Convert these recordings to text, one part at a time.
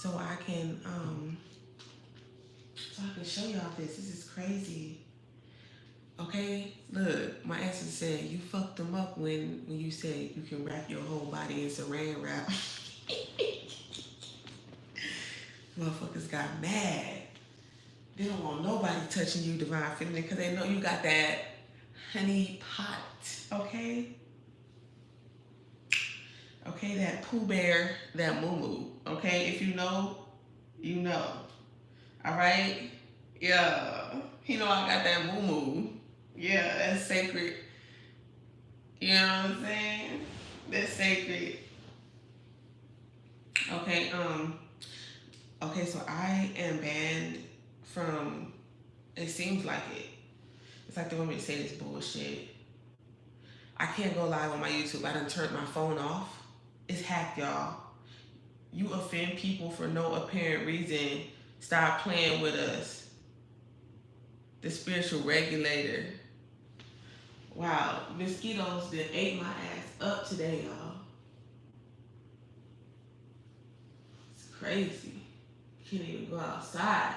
so I can show y'all this. This is crazy. Okay, look, my ancestor said you fucked them up when you said you can wrap your whole body in saran wrap. Motherfuckers got mad. They don't want nobody touching you, divine feminine, because they know you got that honey pot. Okay. Okay, that Pooh Bear, that Moo Moo. Okay, if you know, you know. All right. Yeah. You know I got that Moo Moo. Yeah, that's sacred. You know what I'm saying? That's sacred. Okay. Okay, so I am banned from. It seems like it. It's like they want me to say this bullshit. I can't go live on my YouTube. I done turned my phone off. It's hacked, y'all. You offend people for no apparent reason. Stop playing with us. The spiritual regulator. Wow, mosquitoes that ate my ass up today, y'all. It's crazy. Can't even go outside.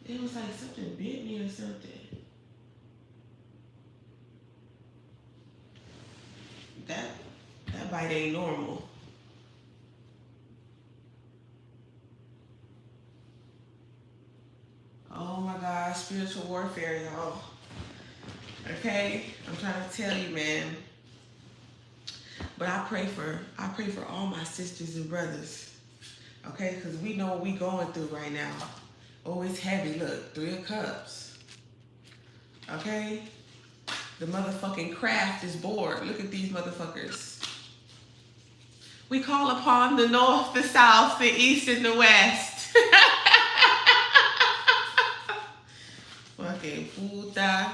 It was like something bit me or something. That bite ain't normal. Oh my God, spiritual warfare, y'all. Okay, I'm trying to tell you, man. But I pray for all my sisters and brothers. Okay, because we know what we going through right now. Oh, it's heavy. Look, 3 of Cups. Okay, the motherfucking craft is bored. Look at these motherfuckers. We call upon the north, the south, the east, and the west. Fucking puta.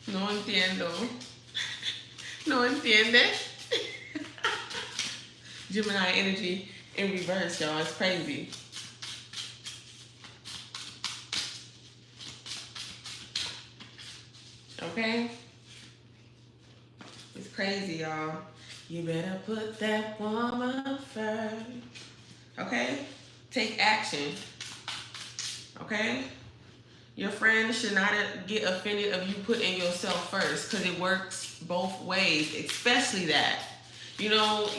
No entiendo. No entiende. Gemini energy in reverse, y'all. It's crazy. Okay? It's crazy, y'all. You better put that woman first. Okay? Take action. Okay? Your friend should not get offended of you putting yourself first, because it works both ways, especially that. You gotta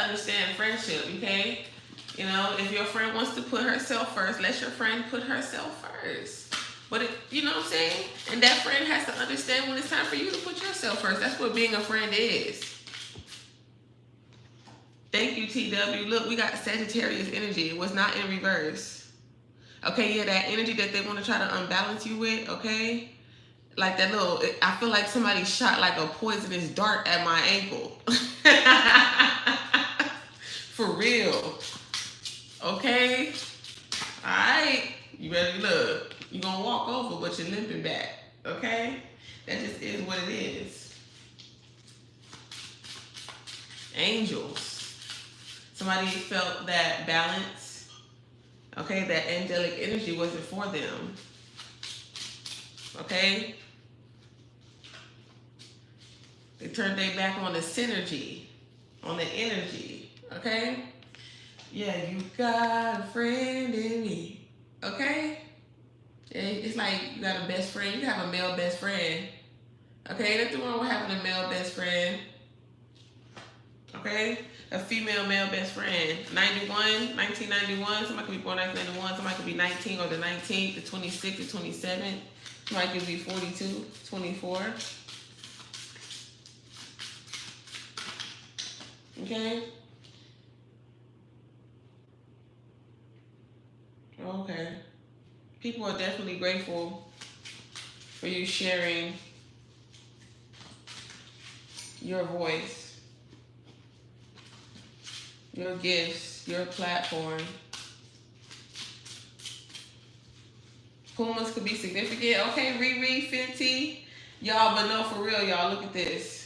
understand friendship, okay? You know, if your friend wants to put herself first, let your friend put herself first. But you know what I'm saying? And that friend has to understand when it's time for you to put yourself first. That's what being a friend is. Thank you, TW. Look, we got Sagittarius energy. It was not in reverse. Okay, yeah, that energy that they want to try to unbalance you with, okay? Like that little, I feel like somebody shot like a poisonous dart at my ankle. For real. Okay? All right. You ready? Look. You're going to walk over, but you're limping back. Okay? That just is what it is. Angels. Somebody felt that balance. Okay? That angelic energy wasn't for them. Okay? They turned their back on the synergy, on the energy. Okay? Yeah, you got a friend in me. Okay? It's like you got a best friend. You have a male best friend. Okay? Nothing wrong with having a male best friend. Okay? A female male best friend. 1991. Somebody could be born 1991. Somebody could be 19 or the 19th, the 26th, the 27th. Somebody could be 42, 24. Okay? Okay. People are definitely grateful for you sharing your voice, your gifts, your platform. Pumas could be significant. Okay, Riri, Fenty. Y'all, but no, for real, y'all, look at this.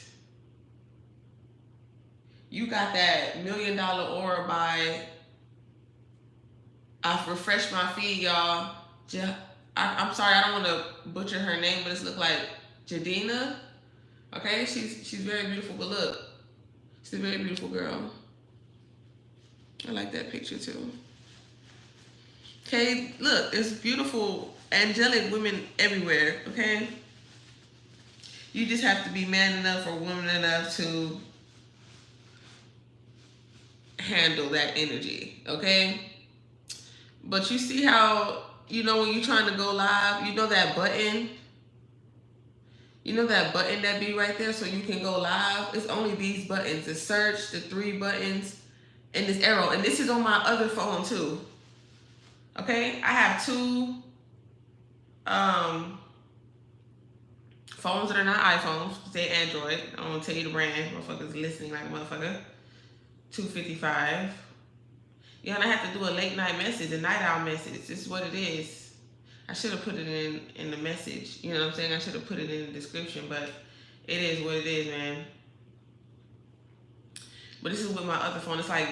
you got that $1 Million Aura by, I've refreshed my feed, y'all. I'm sorry, I don't want to butcher her name, but it's look like Jadina. Okay, she's very beautiful, but look, she's a very beautiful girl. I like that picture too. Okay, look, there's beautiful, angelic women everywhere, okay? You just have to be man enough or woman enough to handle that energy, okay? But you see how, you know, when you're trying to go live, you know that button? You know that button that be right there so you can go live? It's only these buttons, the search, the 3 buttons, and this arrow. And this is on my other phone too. Okay? I have 2 phones that are not iPhones. Say Android. I don't want to tell you the brand. Motherfuckers listening like a motherfucker. 255. Yeah, and I have to do a late night message, a night owl message. This is what it is. I should have put it in the message. You know what I'm saying? I should have put it in the description, but it is what it is, man. But this is with my other phone. It's like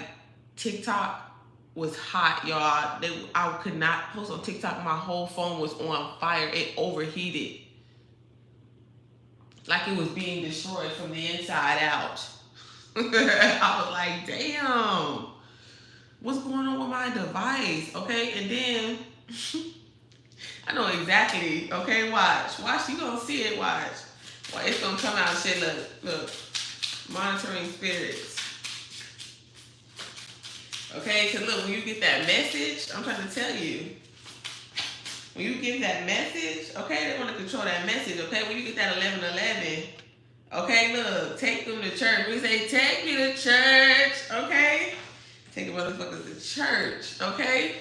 TikTok was hot, y'all. I could not post on TikTok. My whole phone was on fire. It overheated. Like it was being destroyed from the inside out. I was like, damn. What's going on with my device? Okay, and then I know exactly. Okay, watch. You gonna see it, watch. Well, it's gonna come out and shit. Look. Monitoring spirits. Okay, because look, when you get that message, I'm trying to tell you. When you get that message, okay, they want to control that message, okay? When you get that 1111, okay, look, take them to church. We say, take me to church, okay? Take the motherfuckers to church, okay?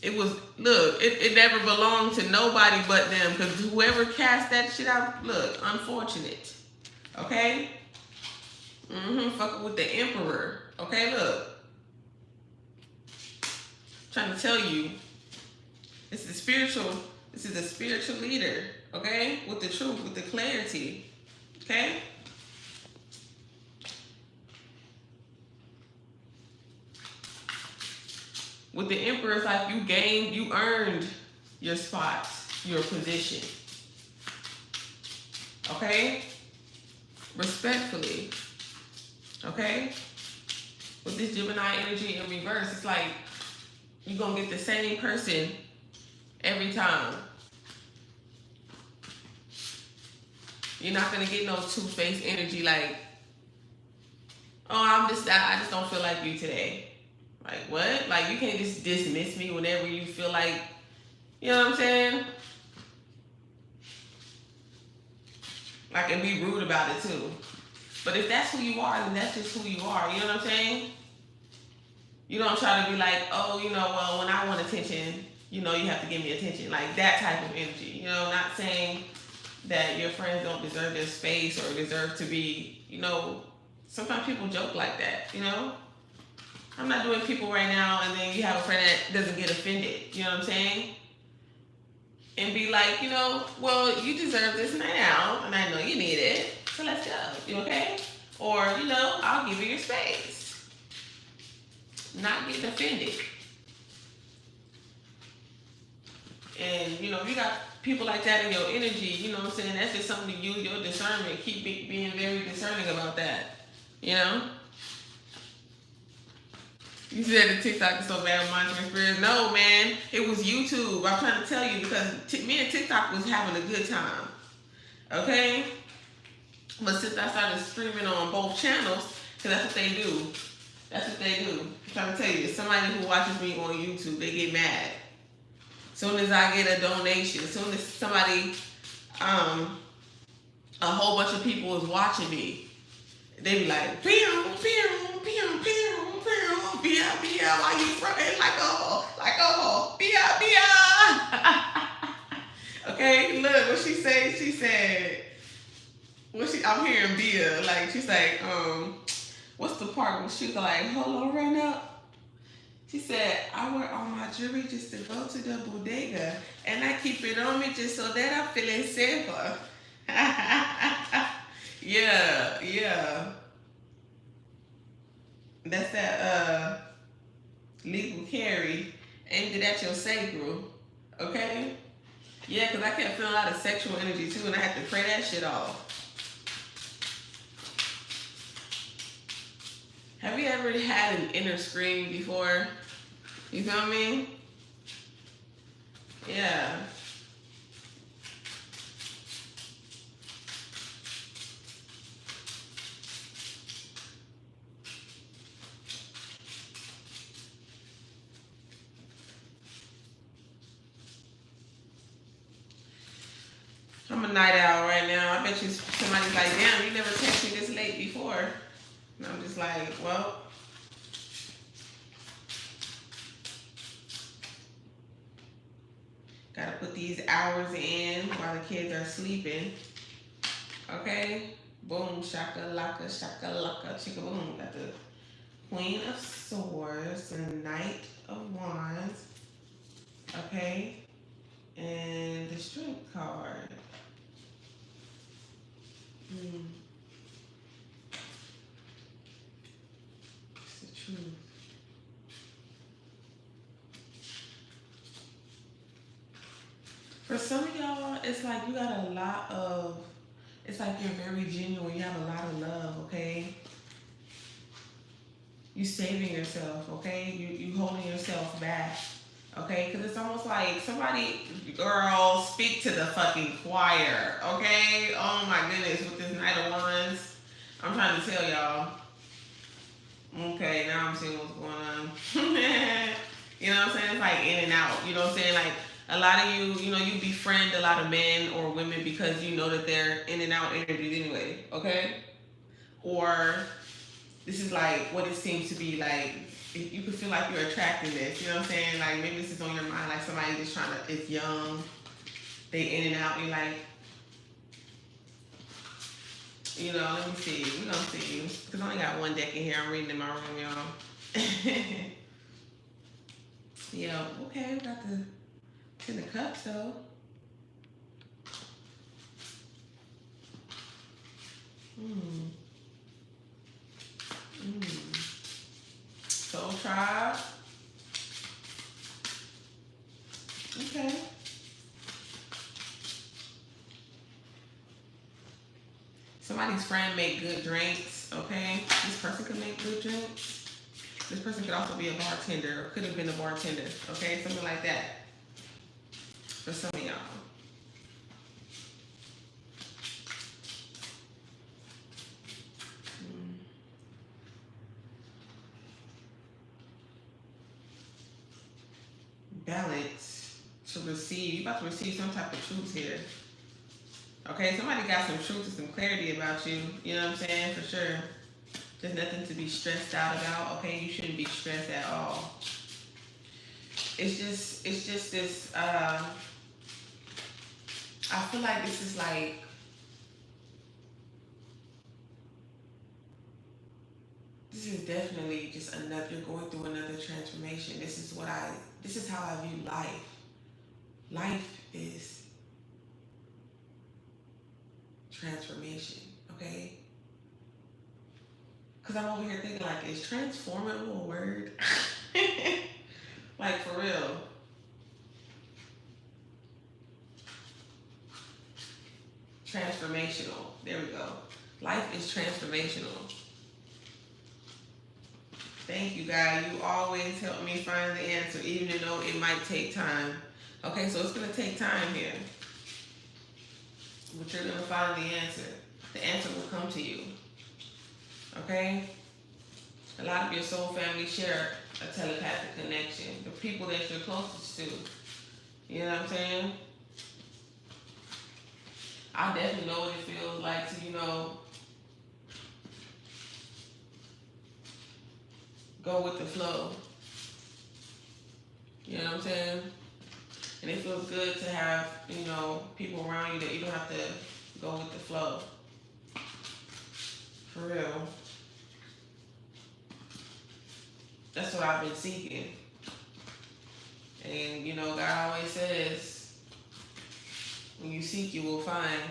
It was, look, it never belonged to nobody but them, because whoever cast that shit out, look, unfortunate, okay? Fucking with the emperor, okay, look. Trying to tell you, this is a spiritual leader, okay? With the truth, with the clarity, okay? With the emperor, it's like you earned your spot, your position, okay? Respectfully, okay? With this Gemini energy in reverse, it's like, you're going to get the same person every time. You're not going to get no two-faced energy like, oh, I just don't feel like you today. Like, what? Like, you can't just dismiss me whenever you feel like, you know what I'm saying? Like, and be rude about it, too. But if that's who you are, then that's just who you are. You know what I'm saying? You don't try to be like, oh, you know, well, when I want attention, you know, you have to give me attention. Like that type of energy. You know, not saying that your friends don't deserve their space or deserve to be, you know, sometimes people joke like that, you know? I'm not doing people right now and then you have a friend that doesn't get offended. You know what I'm saying? And be like, you know, well, you deserve this night out and I know you need it. So let's go. You okay? Or, you know, I'll give you your space. Not getting offended. And, you know, if you got people like that in your energy, you know what I'm saying, that's just something to use your discernment. Keep being very discerning about that. You know? You said the TikTok is so bad with monitoring spirits. No, man. It was YouTube. I'm trying to tell you because me and TikTok was having a good time. Okay? But since I started streaming on both channels, because that's what they do. That's what they do. I'm trying to tell you, somebody who watches me on YouTube, they get mad. As soon as I get a donation, as soon as somebody, a whole bunch of people is watching me, they be like, pew, pew, pew, pew, pew, bia, bia, why you frontin' like a bia, bia. Okay, look, what she said, I'm hearing bia, like, she's like, what's the part when she was like, hold on, run up? She said, I wear all my jewelry just to go to the bodega, and I keep it on me just so that I'm feeling safer. Yeah, yeah. That's that legal carry aimed it at your sacral. Okay? Yeah, because I kept feeling a lot of sexual energy too, and I had to pray that shit off. Have you ever had an inner scream before? You feel me? Yeah. I'm a night owl right now. I bet you somebody's like, damn, you never texted me this late before. And I'm just like, well, gotta put these hours in while the kids are sleeping. Okay? Boom, shaka laka, chicka boom. Got the Queen of Swords and the Knight of Wands. Okay? And the Strength card. It's the truth. For some of y'all, it's like you got a lot of, it's like you're very genuine. You have a lot of love, okay? You saving yourself, okay? You holding yourself back, okay? Because it's almost like somebody, girl, speak to the fucking choir, okay? Oh my goodness, with this Knight of Wands, I'm trying to tell y'all. Okay, now I'm seeing what's going on. You know what I'm saying? It's like in and out. You know what I'm saying? Like a lot of you, you befriend a lot of men or women because you know that they're in and out energies anyway, okay? Or this is like what it seems to be like. You could feel like you're attracting this. You know what I'm saying? Like maybe this is on your mind. Like somebody just trying to. It's young. They in and out. You're like, let me see. We're gonna see. Because I only got one deck in here. I'm reading in my room, y'all. Yeah. Okay. We got the Ten of Cups though. Soul Tribe. Okay. Somebody's friend make good drinks, okay? This person could make good drinks. This person could also be a bartender or could have been a bartender, okay? Something like that for some of y'all. Balance to receive. You're about to receive some type of truth here. Okay, somebody got some truth and some clarity about you. You know what I'm saying? For sure. There's nothing to be stressed out about. Okay, you shouldn't be stressed at all. It's just this. I feel like this is like. This is definitely just another. You're going through another transformation. This is how I view life. Life is transformation. Okay. Because I'm over here thinking, like, is transformable a word? Like, for real. Transformational. There we go. Life is transformational. Thank you, God. You always help me find the answer, even though it might take time. Okay, so it's going to take time here. But you're going to find the answer. The answer will come to you. Okay? A lot of your soul family share a telepathic connection. The people that you're closest to. You know what I'm saying? I definitely know what it feels like to, go with the flow. You know what I'm saying? And it feels good to have, people around you that you don't have to go with the flow. For real. That's what I've been seeking. And, God always says, when you seek, you will find.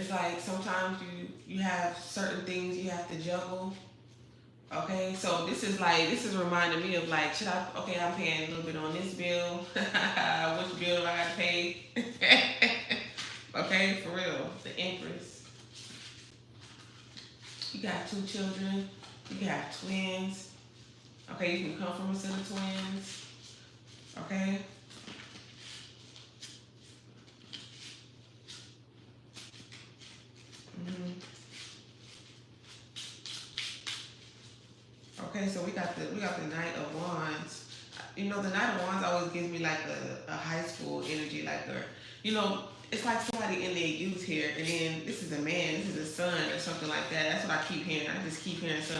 It's like sometimes you have certain things you have to juggle. Okay, so this is reminding me of like, I'm paying a little bit on this bill. Which bill do I gotta pay? Okay, for real. The Empress. You got 2 children. You can have twins. Okay, you can come from a set of twins. Okay. Mm-hmm. Okay, so we got the Knight of Wands. You know, the Knight of Wands always gives me like a high school energy, like it's like somebody in their youth here, and then this is a man, this is a son, or something like that. That's what I keep hearing. I just keep hearing son.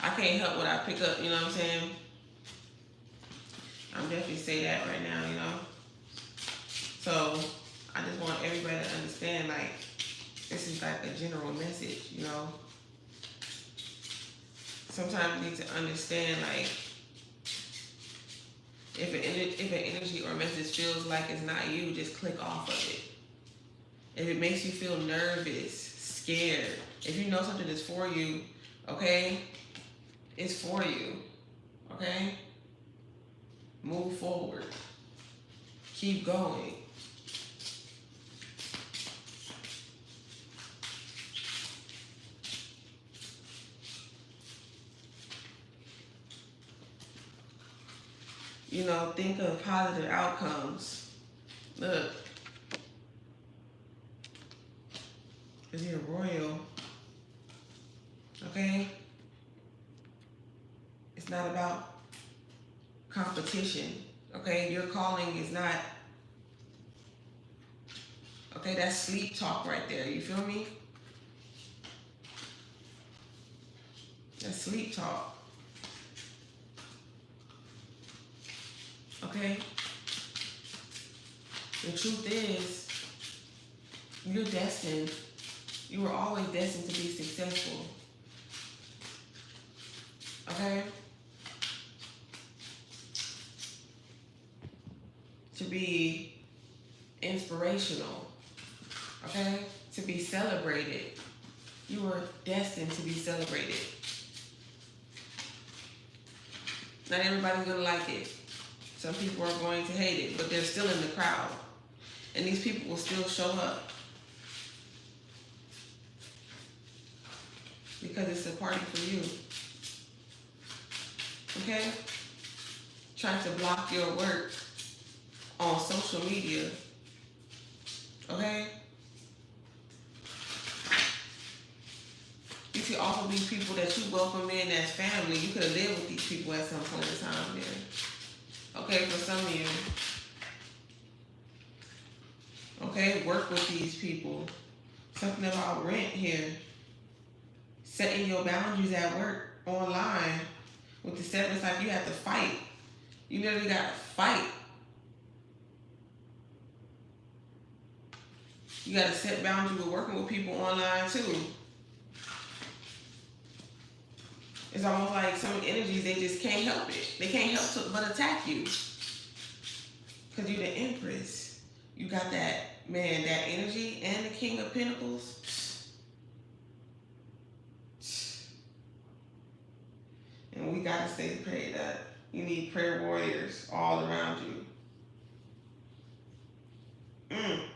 I can't help what I pick up. You know what I'm saying? I'm definitely say that right now. You know. So I just want everybody to understand, like, this is like a general message. You know. Sometimes you need to understand, like, if an energy or message feels like it's not you, just click off of it. If it makes you feel nervous, scared, if you know something is for you, okay, it's for you, okay? Move forward. Keep going. You know, think of positive outcomes. Look, because you're royal, okay? It's not about competition, okay? Your calling is not, okay, that's sleep talk right there, you feel me? That's sleep talk. Okay? The truth is, you're destined. You were always destined to be successful. Okay? To be inspirational. Okay? To be celebrated. You were destined to be celebrated. Not everybody's going to like it. Some people are going to hate it, but they're still in the crowd. And these people will still show up. Because it's a party for you. Okay? Trying to block your work on social media. Okay? You could also be people that you welcome in as family. You could have lived with these people at some point in time there. Okay, for some of you. Okay, work with these people. Something about rent here. Setting your boundaries at work, online. With the 7, it's like you have to fight. You literally got to fight. You got to set boundaries with working with people online too. It's almost like some energies, they just can't help it. They can't help but attack you. Because you're the Empress. You got that, man, that energy and the King of Pentacles. And we got to stay prayed up. You need prayer warriors all around you. I'm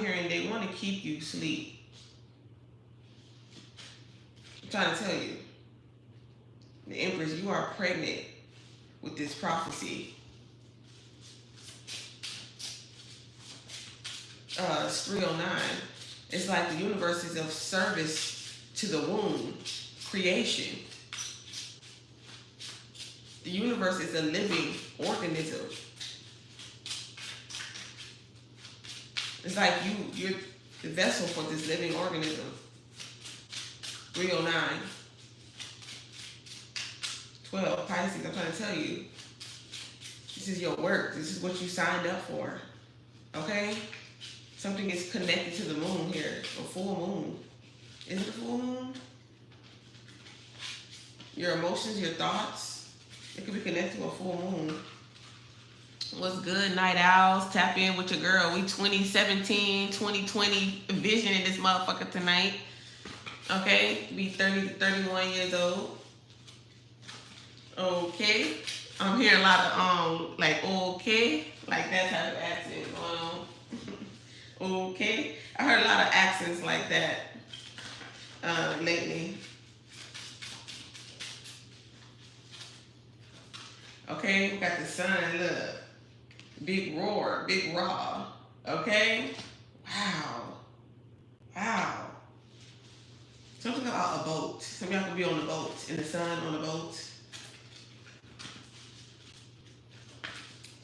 hearing they want to keep you asleep. I'm trying to tell you, the Empress, you are pregnant with this prophecy. It's 309. It's like the universe is of service to the womb, creation. The universe is a living organism. It's like you're the vessel for this living organism. 309. 12, Pisces, I'm trying to tell you. This is your work. This is what you signed up for. Okay? Something is connected to the moon here. A full moon. Is it a full moon? Your emotions, your thoughts. It could be connected to a full moon. What's good, night owls? Tap in with your girl. We 2017, 2020 vision in this motherfucker tonight. Okay? Be 30 to 31 years old. Okay? I'm hearing a lot of, like, okay? Like that type of accent going on. Okay? I heard a lot of accents like that lately. Okay? We got the sun, look. Big roar, big raw. Okay? Wow. Wow. Something about a boat. Some of y'all could be on the boat, in the sun, on the boat.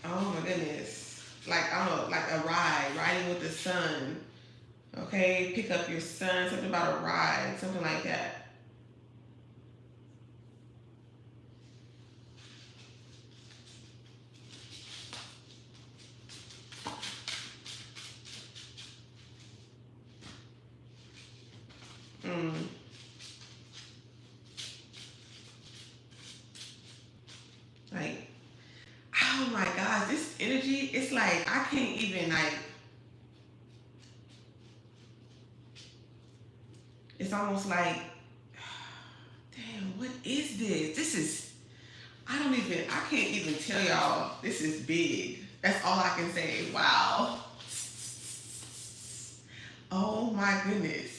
Oh my goodness. Like, I don't know, like a ride, riding with the sun. Okay? Pick up your son, something about a ride, something like that. Like, oh my gosh, this energy, it's like, I can't even, like, it's almost like, damn, what is this? This is, I can't even tell y'all, this is big. That's all I can say. Wow. Oh my goodness.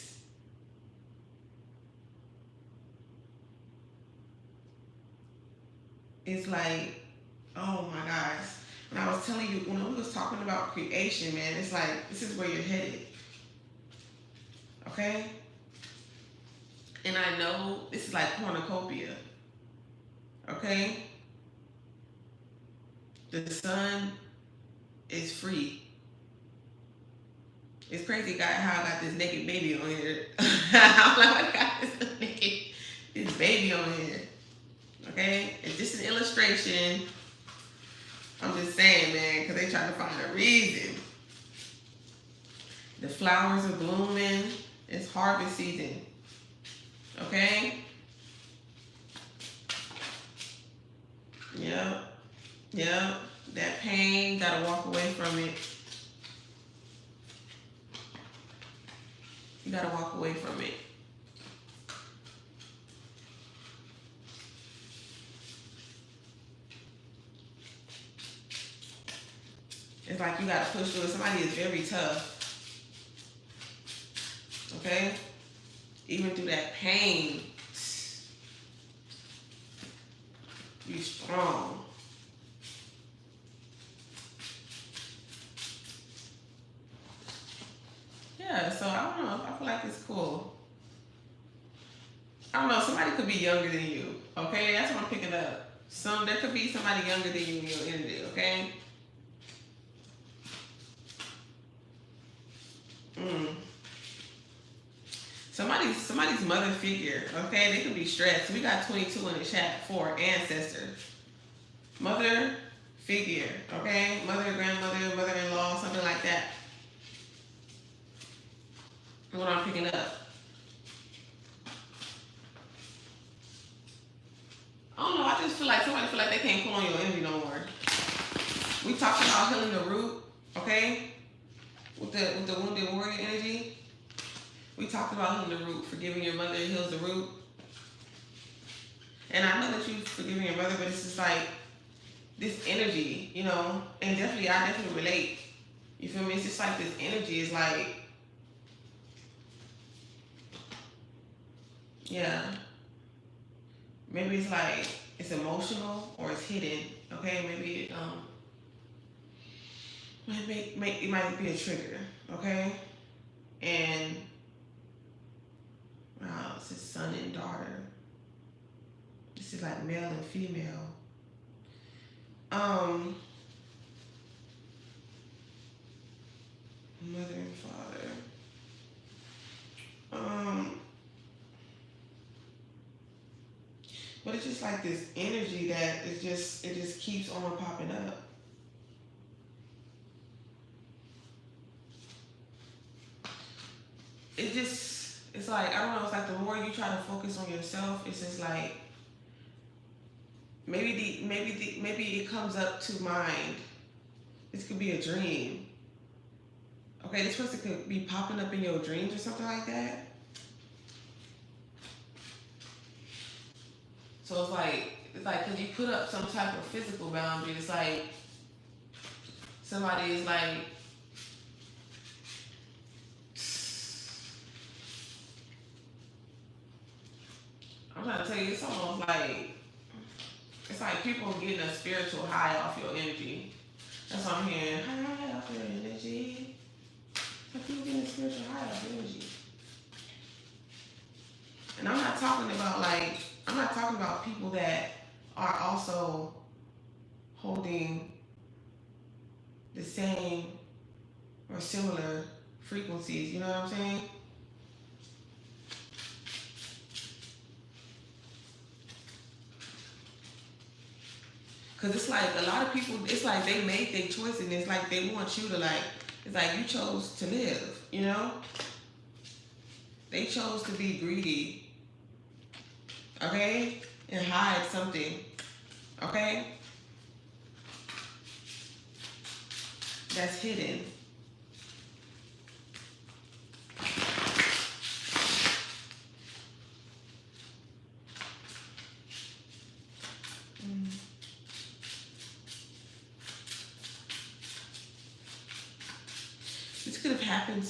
It's like, oh my gosh. When I was telling you, when we was talking about creation, man, it's like, this is where you're headed. Okay? And I know this is like cornucopia. Okay? The sun is free. It's crazy how I got this naked baby on here. I'm like, I got this baby on here. Okay? It's just an illustration. I'm just saying, man, because they trying to find a reason. The flowers are blooming. It's harvest season. Okay? Yep. Yep. That pain, gotta walk away from it. You gotta walk away from it. It's like you gotta push through it. Somebody is very tough. Okay? Even through that pain, be strong. Yeah, so I don't know. I feel like it's cool. I don't know. Somebody could be younger than you. Okay? That's what I'm picking up. There could be somebody younger than you in your energy. Okay? Somebody's mother figure, okay? They could be stressed. We got 22 in the chat for ancestors. Mother figure, okay? Mother, grandmother, mother-in-law, something like that. What I'm picking up. I don't know, I just feel like somebody feel like they can't pull on your energy no more. We talked about healing the root, okay? With the wounded warrior energy. We talked about healing the root. Forgiving your mother heals the root. And I know that you've forgiven your mother, but it's just like this energy, you know, and I definitely relate. You feel me? It's just like this energy is like, yeah. Maybe it's like, it's emotional or it's hidden, okay? Maybe it might be a trigger, okay? And wow, this is son and daughter. This is like male and female. Mother and father. But it's just like this energy that it just keeps on popping up. It's like, I don't know, it's like the more you try to focus on yourself, it's just like, maybe it comes up to mind, This could be a dream. Okay, this person could be popping up in your dreams or something like that. So it's like because you put up some type of physical boundary. It's like somebody is like, I'm trying to tell you, it's almost like, it's like people getting a spiritual high off your energy. That's what I'm hearing. High off your energy. Like people getting a spiritual high off your energy. And I'm not talking about people that are also holding the same or similar frequencies. You know what I'm saying? Because it's like a lot of people, it's like they made their choice and it's like they want you to like, it's like you chose to live, you know? They chose to be greedy, okay? And hide something, okay? That's hidden. This could have happened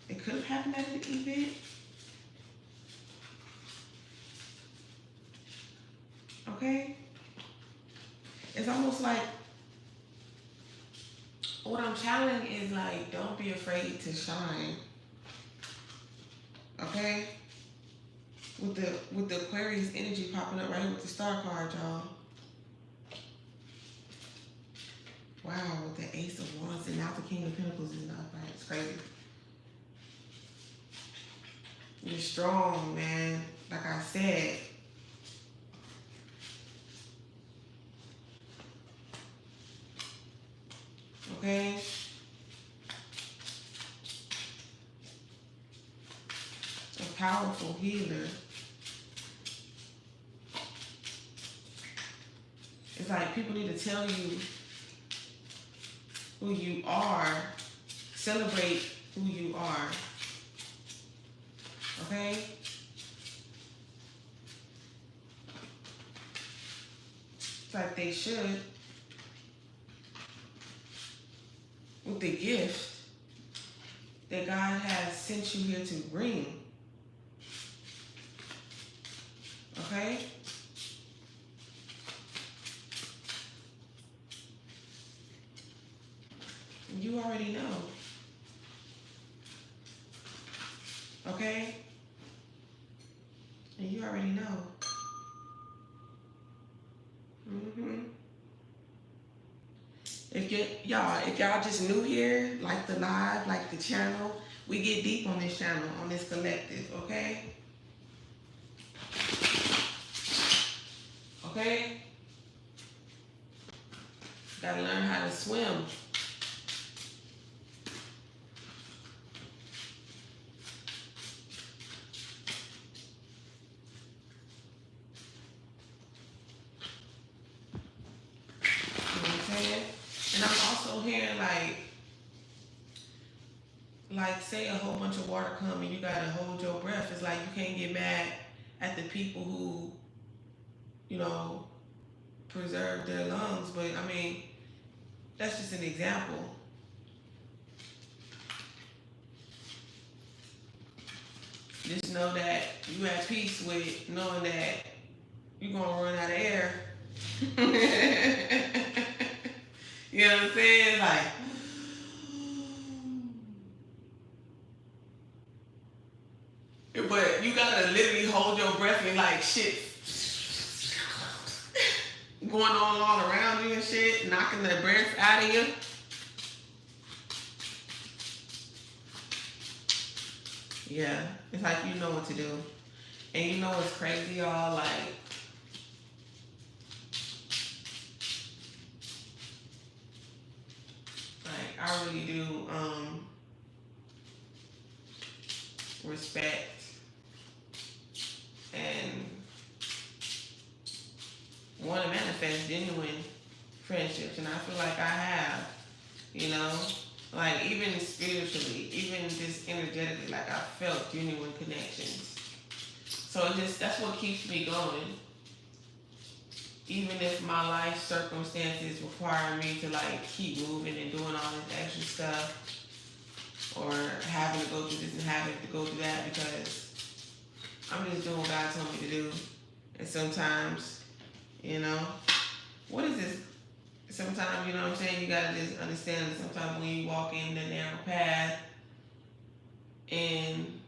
it could have happened at an event. Okay? It's almost like what I'm challenging is like, don't be afraid to shine. Okay? With the Aquarius energy popping up right here with the star card, y'all. Wow, with the Ace of Wands and now the King of Pentacles is not right. It's crazy. You're strong, man. Like I said. Okay? A powerful healer. It's like people need to tell you who you are. Celebrate who you are. Okay? It's like they should. With the gift that God has sent you here to bring. Okay? You already know. Okay? And you already know. If y'all just new here, like the live, like the channel, we get deep on this channel, on this collective, okay? Okay? Gotta learn how to swim. And I'm also hearing like say a whole bunch of water come and you gotta hold your breath. It's like you can't get mad at the people who, you know, preserve their lungs. But I mean, that's just an example. Just know that you at peace with knowing that you're gonna run out of air. You know what I'm saying? Like, but you gotta literally hold your breath and like shit going on all around you and shit, knocking the breath out of you. Yeah, it's like you know what to do. And you know what's crazy, y'all? Like I really do respect and want to manifest genuine friendships, and I feel like I have, you know, like even spiritually, even just energetically, like I felt genuine connections. So it just, that's what keeps me going. Even if my life circumstances require me to like keep moving and doing all this extra stuff, or having to go through this and having to go through that, because I'm just doing what God told me to do. And sometimes, you know, what is this? Sometimes, you know what I'm saying, you gotta just understand that sometimes when you walk in the narrow path and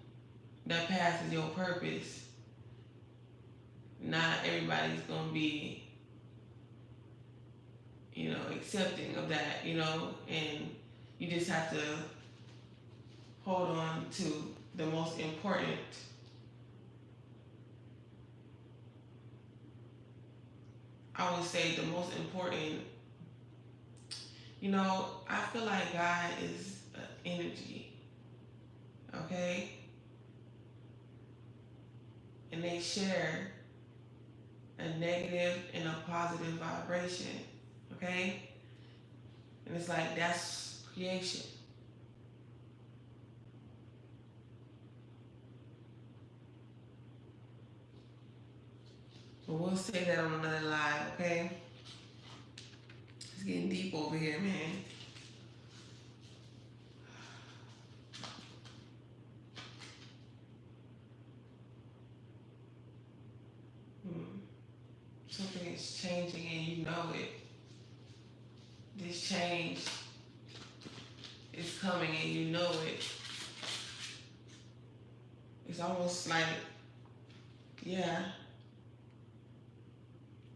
that path is your purpose, not everybody's gonna be, you know, accepting of that, you know, and you just have to hold on to the most important. I would say the most important, you know, I feel like God is energy, okay? And they share a negative and a positive vibration, okay? And it's like, that's creation. But we'll say that on another live, okay? It's getting deep over here, man. Something is changing and you know it. This change is coming and you know it. It's almost like, yeah,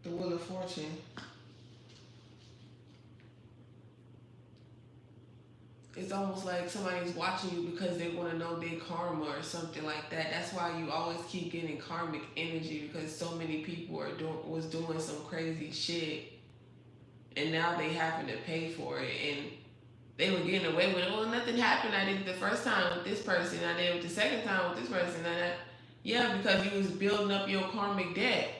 the Wheel of Fortune. It's almost like somebody's watching you because they want to know their karma or something like that. That's why you always keep getting karmic energy, because so many people was doing some crazy shit, and now they happen to pay for it, and they were getting away with it. Well, nothing happened. I did it the first time with this person. I did it the second time with this person. Yeah, because you was building up your karmic debt.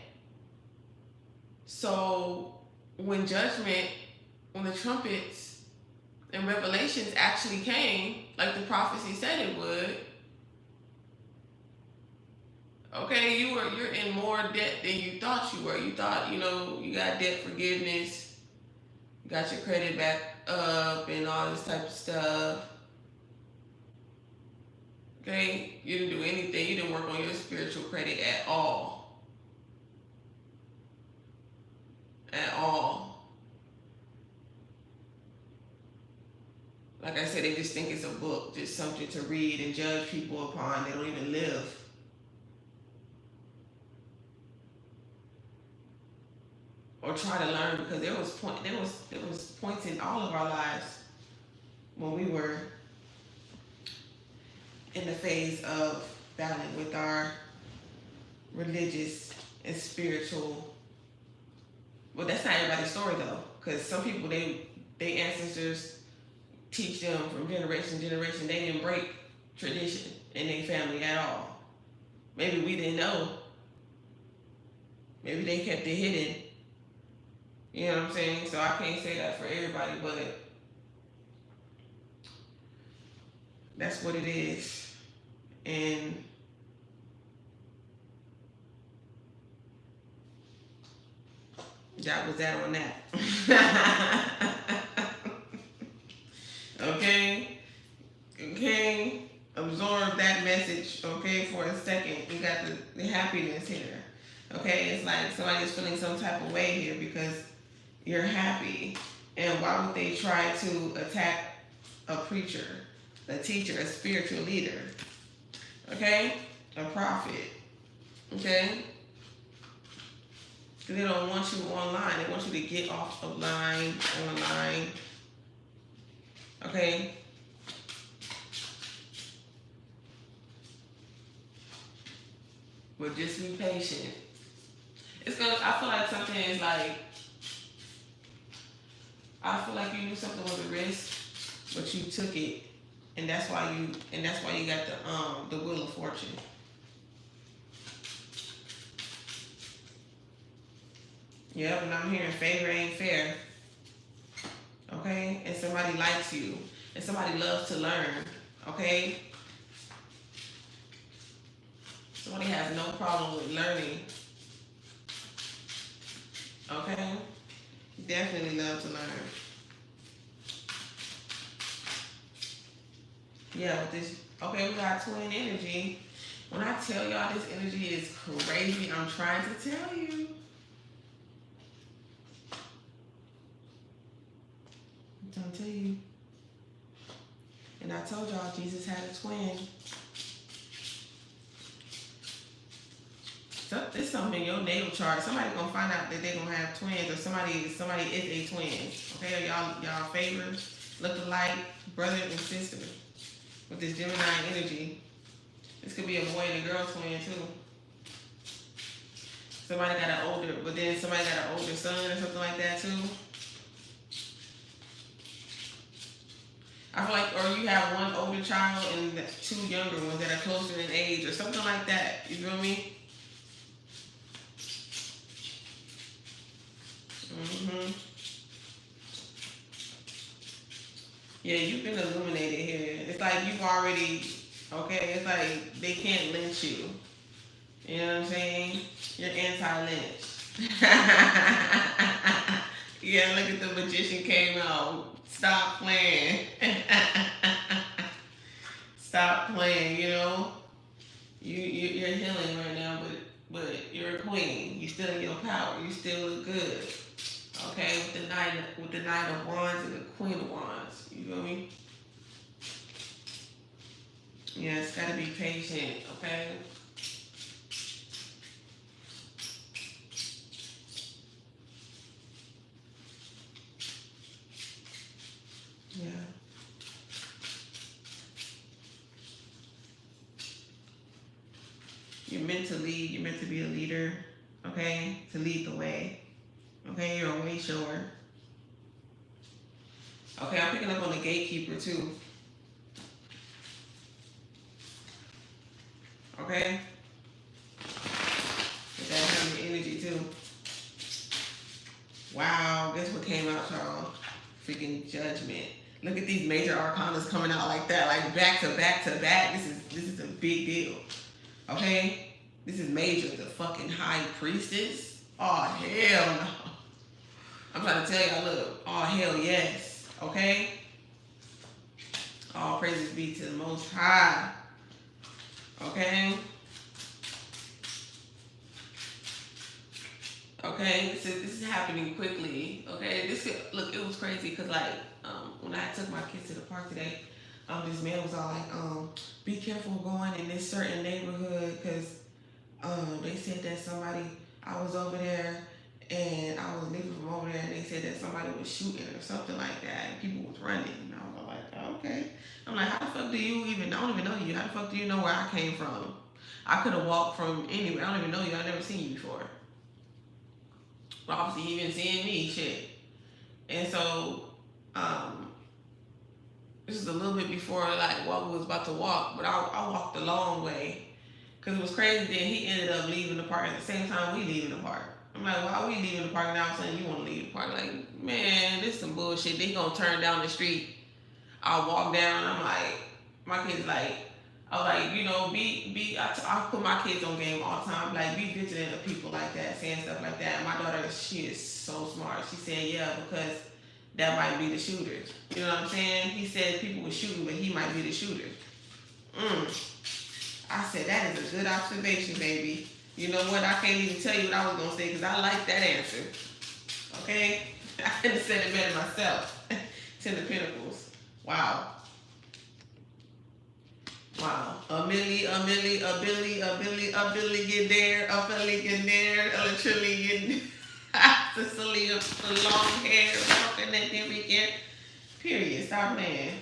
So when the trumpets and revelations actually came, like the prophecy said it would, okay, you're in more debt than you thought you were. You thought, you know, you got debt forgiveness, you got your credit back up and all this type of stuff. Okay, you didn't do anything. You didn't work on your spiritual credit at all. At all. Like I said, they just think it's a book, just something to read and judge people upon. They don't even live. Or try to learn, because there was points in all of our lives when we were in the phase of battling with our religious and spiritual. Well, that's not everybody's story though, because some people, their ancestors teach them from generation to generation. They didn't break tradition in their family at all. Maybe we didn't know. Maybe they kept it hidden. You know what I'm saying? So I can't say that for everybody, but that's what it is. And that was that on that. Okay, absorb that message, okay, for a second. We got the happiness here. Okay, it's like somebody's feeling some type of way here because you're happy. And why would they try to attack a preacher, a teacher, a spiritual leader? Okay, a prophet. Okay, because they don't want you online. They want you to get off of line, online. Okay. But just be patient. I feel like something is like, I feel like you knew something was a risk, but you took it, and that's why you got the Wheel of Fortune. Yeah, and I'm hearing favor ain't fair. okay? And somebody likes you, and somebody loves to learn, okay? Somebody has no problem with learning, okay? Definitely love to learn. Yeah, with this, okay, we got twin energy. When I tell y'all this energy is crazy, I'm trying to tell you. I'm trying to tell you. And I told y'all Jesus had a twin. So this something in your natal chart. Somebody gonna find out that they gonna have twins, or somebody is a twin. Okay, y'all favors, look alike, brother and sister with this Gemini energy. This could be a boy and a girl twin too. Somebody got an older, but then somebody got an older son or something like that too. I feel like, or you have one older child and two younger ones that are closer in age or something like that. You feel me? Mm-hmm. Yeah, you've been illuminated here. It's like you've already, okay, it's like they can't lynch you. You know what I'm saying? You're anti-lynch. Yeah, look at the magician came out. Stop playing. Stop playing, you know? You're healing right now, but you're a queen. You still in your power. You still look good. Okay, with the Knight of Wands and the Queen of Wands. You feel me? Yeah, it's gotta be patient, okay? Yeah. You're meant to lead, you're meant to be a leader, okay? To lead the way. Okay, you're a way shower. Okay, I'm picking up on the gatekeeper too. Okay? With that heavy energy too. Wow, guess what came out, y'all? Freaking Judgment. Look at these major arcanas coming out like that, like back to back to back. This is a big deal. Okay? This is major. The fucking High Priestess. Oh, hell no. I'm trying to tell y'all, look. Oh, hell yes. Okay? All praises be to the Most High. Okay? Okay? This is happening quickly. Okay? Look, it was crazy because, like, when I took my kids to the park today, this man was all like, be careful going in this certain neighborhood because they said that I was over there and I was leaving from over there and they said that somebody was shooting or something like that and people was running. And I was like, okay. I'm like, how the fuck do you even, I don't even know you. How the fuck do you know where I came from? I could have walked from anywhere. I don't even know you. I've never seen you before. But obviously you even seeing me, shit. And so, this is a little bit before like what we was about to walk, but I walked the long way. Cause it was crazy. Then he ended up leaving the park at the same time we leaving the park. I'm like, why are we leaving the park? And all of a sudden you want to leave the park? Like, man, this is some bullshit. They gonna turn down the street. I walk down. I'm like, my kids like, I was like, you know, I put my kids on game all the time. Like, be vigilant of people like that, saying stuff like that. And my daughter, she is so smart. She said, yeah, because that might be the shooter. You know what I'm saying? He said people were shooting, but he might be the shooter. I said, that is a good observation, baby. You know what? I can't even tell you what I was going to say because I like that answer. Okay? I could have said it better myself. Ten of Pentacles. Wow. Wow. A milli get there, a felly get there, a literally get Cecilia, the long hair, walking that every hair. Period. Stop playing.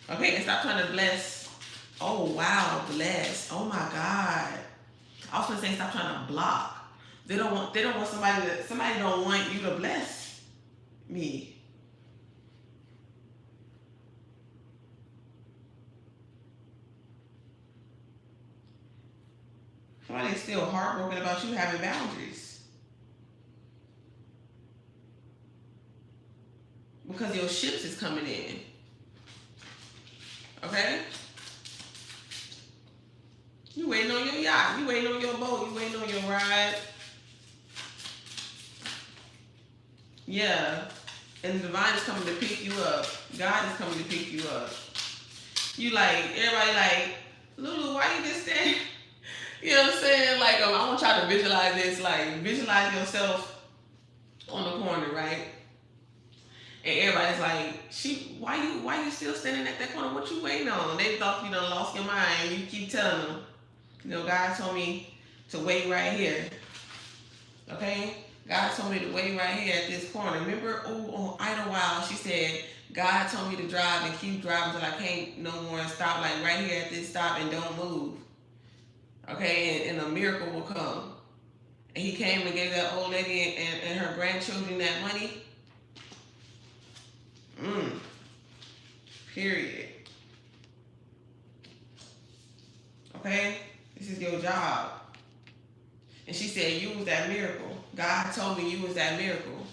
Okay, and stop trying to bless. Oh wow, bless. Oh my God. I was gonna say stop trying to block. They don't want somebody don't want you to bless me. Somebody's still heartbroken about you having boundaries. because your ships is coming in. Okay? You waiting on your yacht. You waiting on your boat. You waiting on your ride. Yeah. And the divine is coming to pick you up. God is coming to pick you up. You like, everybody like, Lulu, why you just stand? You know what I'm saying? Like, I want y'all to visualize this. Like, visualize yourself on the corner, right? And everybody's like, why you still standing at that corner? What you waiting on? They thought you done lost your mind. You keep telling them, you know, God told me to wait right here. Okay? God told me to wait right here at this corner. Remember, on Idlewild, she said, God told me to drive and keep driving till I can't no more and stop, like right here at this stop and don't move. Okay? And a miracle will come. And he came and gave that old lady and her grandchildren that money. Period. Okay? This is your job. And she said, you was that miracle. God told me you was that miracle.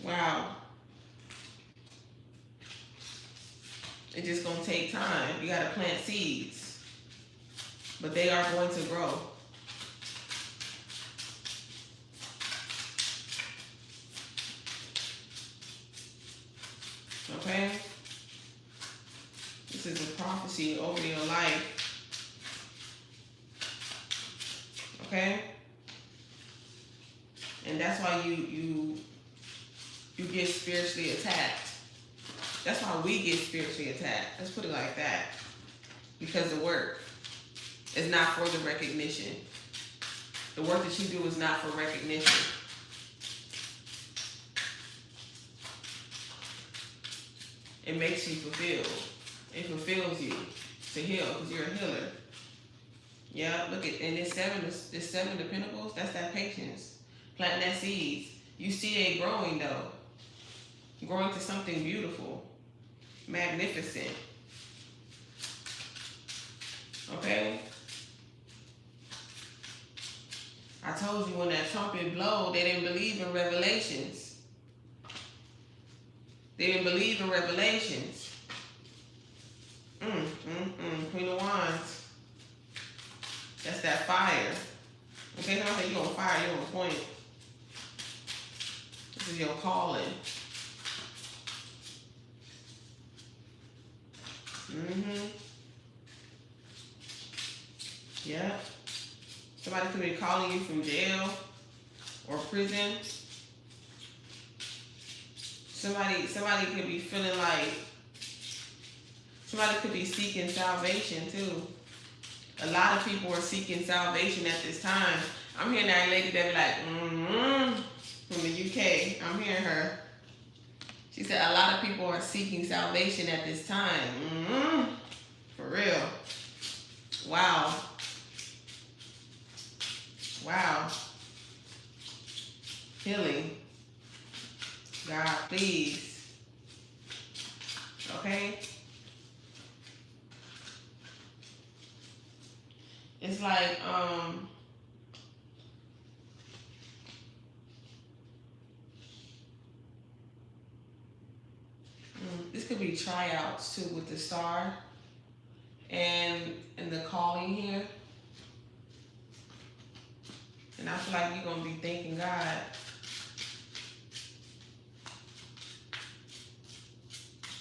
Wow. It's just going to take time. You got to plant seeds. But they are going to grow. Okay? This is a prophecy over your life. Okay? And that's why you get spiritually attacked. That's why we get spiritually attacked. Let's put it like that. Because the work is not for the recognition. The work that you do is not for recognition. It makes you fulfilled. It fulfills you to heal because you're a healer. Yeah, look at, and this seven of pentacles, that's that patience. Planting that seeds. You see it growing though. Growing to something beautiful. Magnificent. Okay? I told you when that trumpet blowed, they didn't believe in revelations. They didn't believe in revelations. Queen of Wands. That's that fire. Okay, so I say you're on fire, you're on point. This is your calling. Yeah. Somebody could be calling you from jail or prison. Somebody could be feeling like, somebody could be seeking salvation too. A lot of people are seeking salvation at this time. I'm hearing that lady that be like, from the UK. I'm hearing her. She said a lot of people are seeking salvation at this time. For real. Wow. Wow. Healing. God, please. Okay? It's like, this could be tryouts too with the star and the calling here. And I feel like you're going to be thanking God.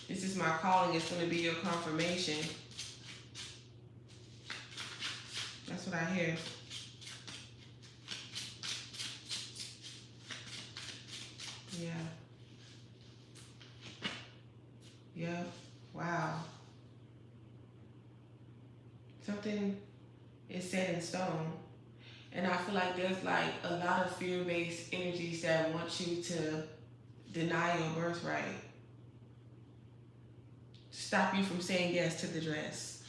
This is my calling. It's going to be your confirmation. That's what I hear. Yeah. Yep. Wow. Something is set in stone. And I feel like there's like a lot of fear-based energies that want you to deny your birthright. Stop you from saying yes to the dress.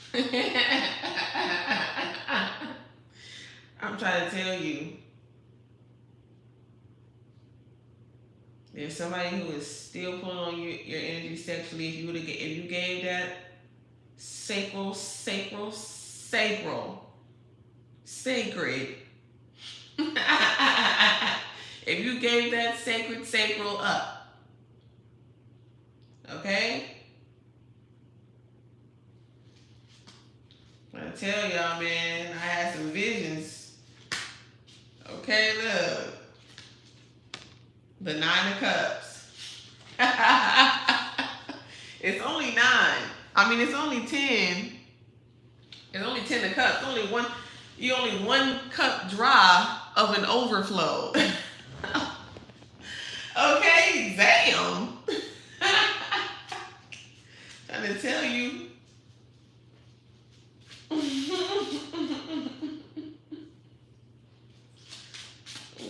I'm trying to tell you. There's somebody who is still pulling on your energy sexually. If you gave that sacred. If you gave that sacred up, Okay? I tell y'all, man, I had some visions. Okay, look. The 9 of Cups. It's only 9. I mean, it's only 10. It's only 10 of Cups. Only one. You only 1 cup dry of an overflow. Okay, damn. Trying to tell you.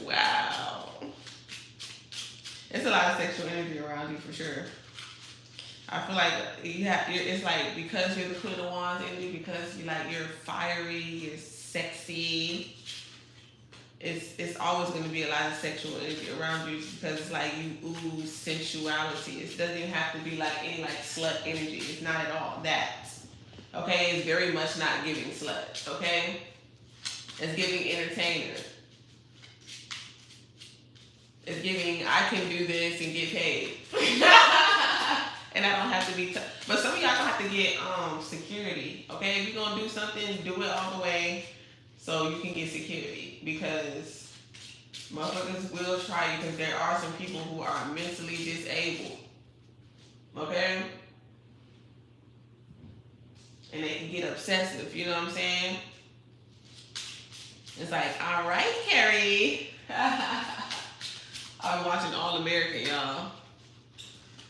Wow. It's a lot of sexual energy around you for sure. I feel like it's like because you're the Queen of Wands energy, because you're fiery, you're sexy. It's always going to be a lot of sexual energy around you because it's like you ooze sensuality. It doesn't even have to be like any like slut energy. It's not at all that. Okay, it's very much not giving slut. Okay, it's giving entertainer. It's giving I can do this and get paid. And I don't have to be. But some of y'all gonna have to get security. Okay, if you're gonna do something, do it all the way so you can get security, because motherfuckers will try you, because there are some people who are mentally disabled. Okay, and they can get obsessive. You know what I'm saying? It's like, all right, Carrie. I'm watching All American, y'all.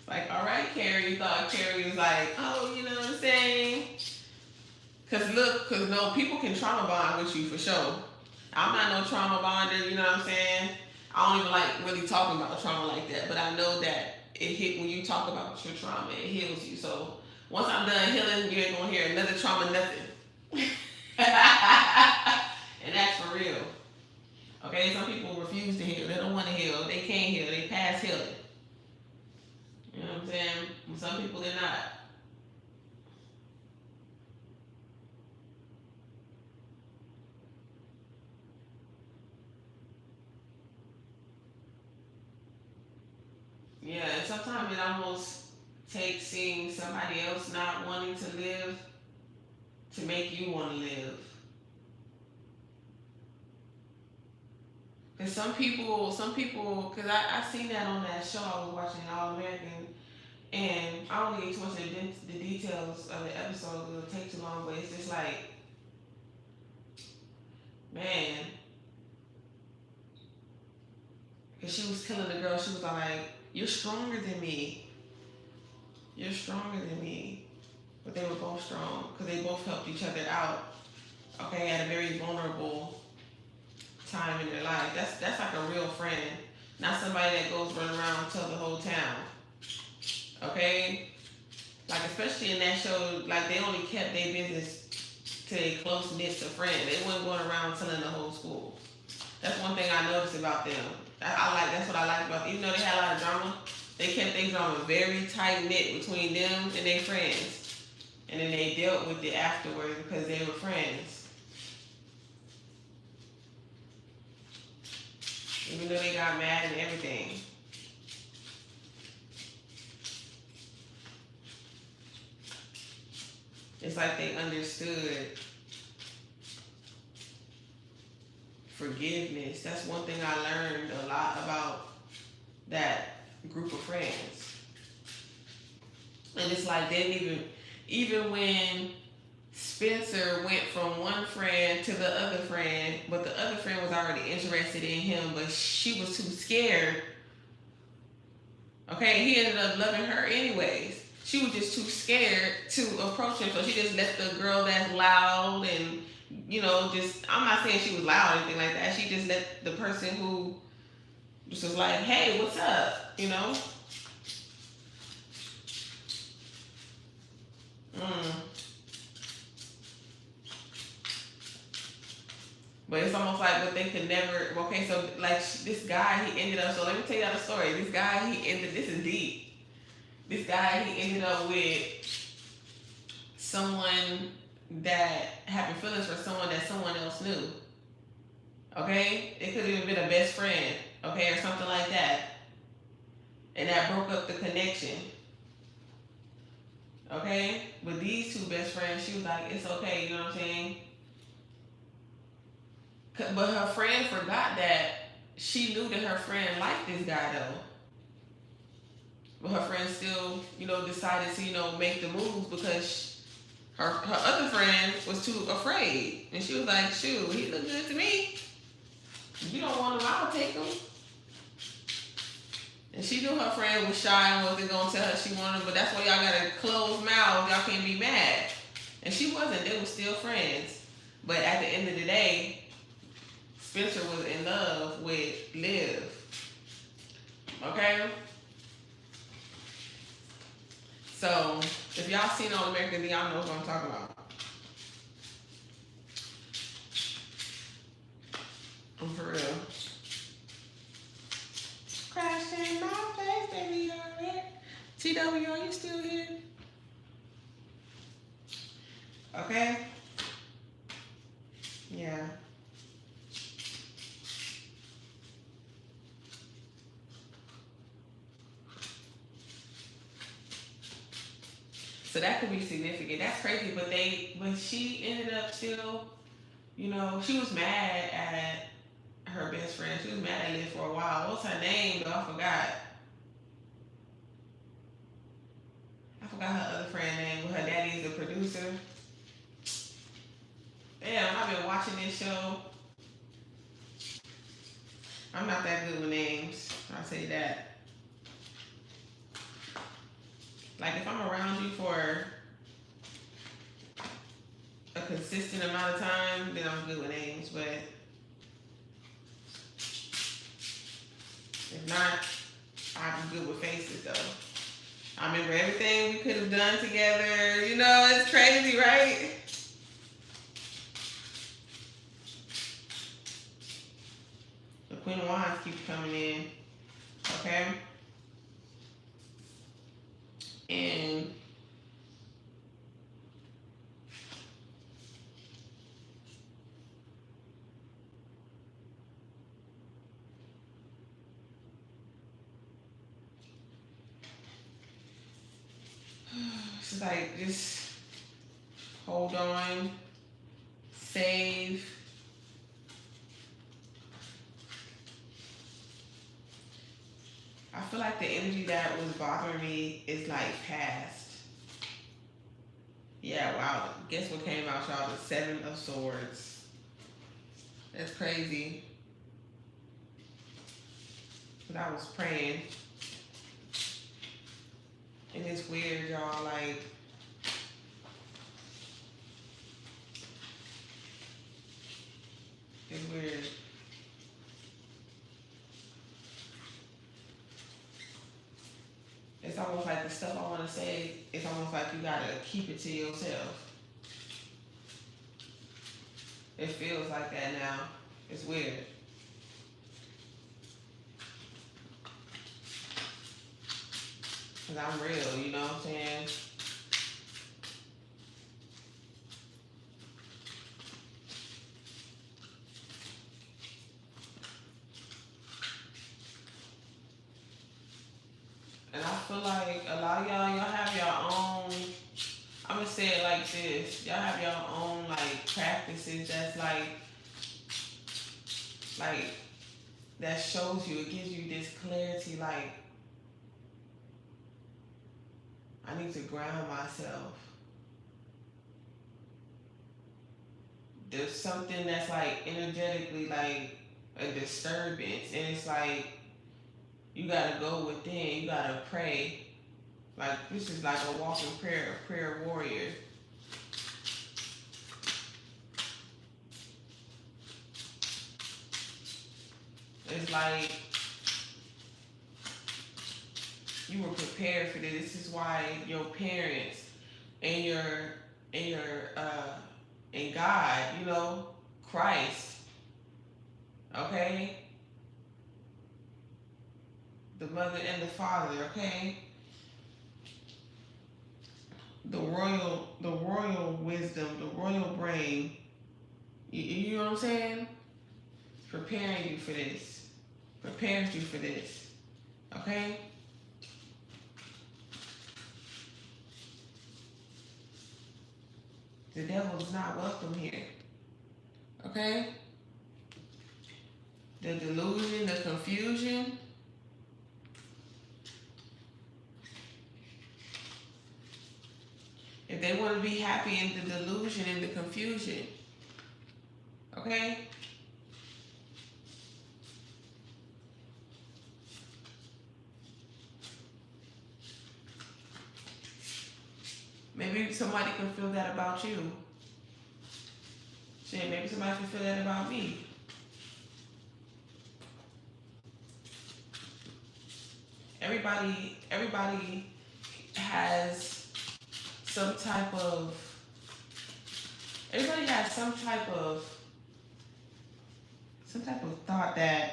Like, all right, Carrie. You thought Carrie was like, oh, you know what I'm saying? Because no, people can trauma bond with you for sure. I'm not no trauma bonder, you know what I'm saying? I don't even like really talking about trauma like that, but I know that it hit when you talk about your trauma, it heals you. So once I'm done healing, you ain't gonna hear another trauma, nothing. And that's for real. Okay, some people refuse to heal. They don't want to heal. They can't heal. They past healing. You know what I'm saying? And some people, they're not. Yeah, and sometimes it almost takes seeing somebody else not wanting to live to make you want to live. Because some people, because I seen that on that show I was watching, All American, and I don't get too much of the details of the episode, it'll take too long, but it's just like, man, because she was killing the girl, she was like, you're stronger than me. You're stronger than me. But they were both strong, because they both helped each other out, okay, at a very vulnerable time in their life. That's like a real friend, not somebody that goes run around and tell the whole town. Okay, like especially in that show, like they only kept their business to a close knit of friends. They weren't going around telling the whole school. That's one thing I noticed about them. I like, that's what I like about them. Even though they had a lot of drama, they kept their drama very tight knit between them and their friends, and then they dealt with it afterwards because they were friends. Even though they got mad and everything. It's like they understood forgiveness. That's one thing I learned a lot about that group of friends. And it's like they didn't even when Spencer went from one friend to the other friend, but the other friend was already interested in him, but she was too scared. Okay, he ended up loving her anyways. She was just too scared to approach him, so she just let the girl that's loud and, you know, just, I'm not saying she was loud or anything like that. She just let the person who just was like, hey, what's up, you know? But it's almost like what they could never, okay, so like this guy, he ended up, so let me tell you the story. This guy, this is deep. This guy, he ended up with someone that having feelings for someone that someone else knew. Okay? It could have even been a best friend, okay, or something like that. And that broke up the connection. Okay? But these two best friends, she was like, it's okay, you know what I'm saying? But her friend forgot that she knew that her friend liked this guy though. But her friend still, decided to, make the moves because her other friend was too afraid. And she was like, shoot, he look good to me. If you don't want him, I'll take him. And she knew her friend was shy and wasn't going to tell her she wanted him, but that's why y'all got a closed mouth. Y'all can't be mad. And she wasn't. They were still friends. But at the end of the day, Spencer was in love with Liv. Okay? So, if y'all seen All American, y'all know what I'm talking about. I'm for real. Crashing my face, baby, alright. TW, are you still here? Okay? Yeah. So that could be significant. That's crazy, but she ended up still, she was mad at her best friend. She was mad at Liv for a while. What's her name though? I forgot. Her other friend name. Her daddy's a producer. Damn, I've been watching this show. I'm not that good with names. I'll say that. Like if I'm around you for a consistent amount of time, then I'm good with names. But if not, I'm good with faces though. I remember everything we could have done together. It's crazy, right? The Queen of Wands keeps coming in. Okay? And it's like, just hold on, save. I feel like the energy that was bothering me is like past. Yeah, wow. Guess what came out, y'all? The Seven of Swords. That's crazy. But I was praying. And it's weird, y'all. Like, it's weird. It's almost like the stuff I want to say, it's almost like you gotta keep it to yourself. It feels like that now. It's weird. Because I'm real, you know what I'm saying? And I feel like a lot of y'all have your own, I'm going to say it like this. Y'all have your own, like, practices that's like, that shows you, it gives you this clarity, like, I need to ground myself. There's something that's like energetically like a disturbance, and it's like you gotta go within, you gotta pray. Like this is like a walking prayer, a prayer warrior. It's like you were prepared for this. This is why your parents and and God, Christ, okay? The mother and the father, okay? The royal wisdom, the royal brain, you know what I'm saying? Preparing you for this. Prepares you for this. Okay? The devil is not welcome here. Okay? The delusion, the confusion. If they want to be happy in the delusion and the confusion. Okay? Maybe somebody can feel that about you. Shit, maybe somebody can feel that about me. Everybody has some type of thought that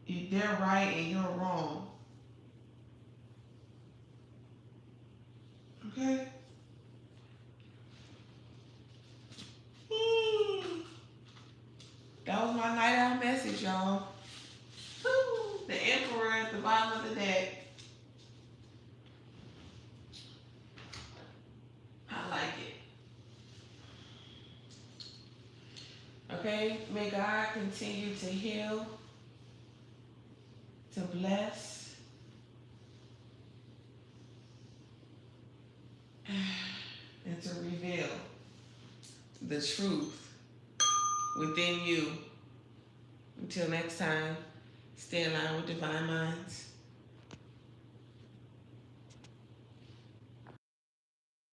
they're right and you're wrong. Okay? That was my night out message, y'all. The Emperor at the bottom of the deck. I like it. Okay? May God continue to heal, to bless, and to reveal the truth within you. Until next time, stay in line with Divine Minds.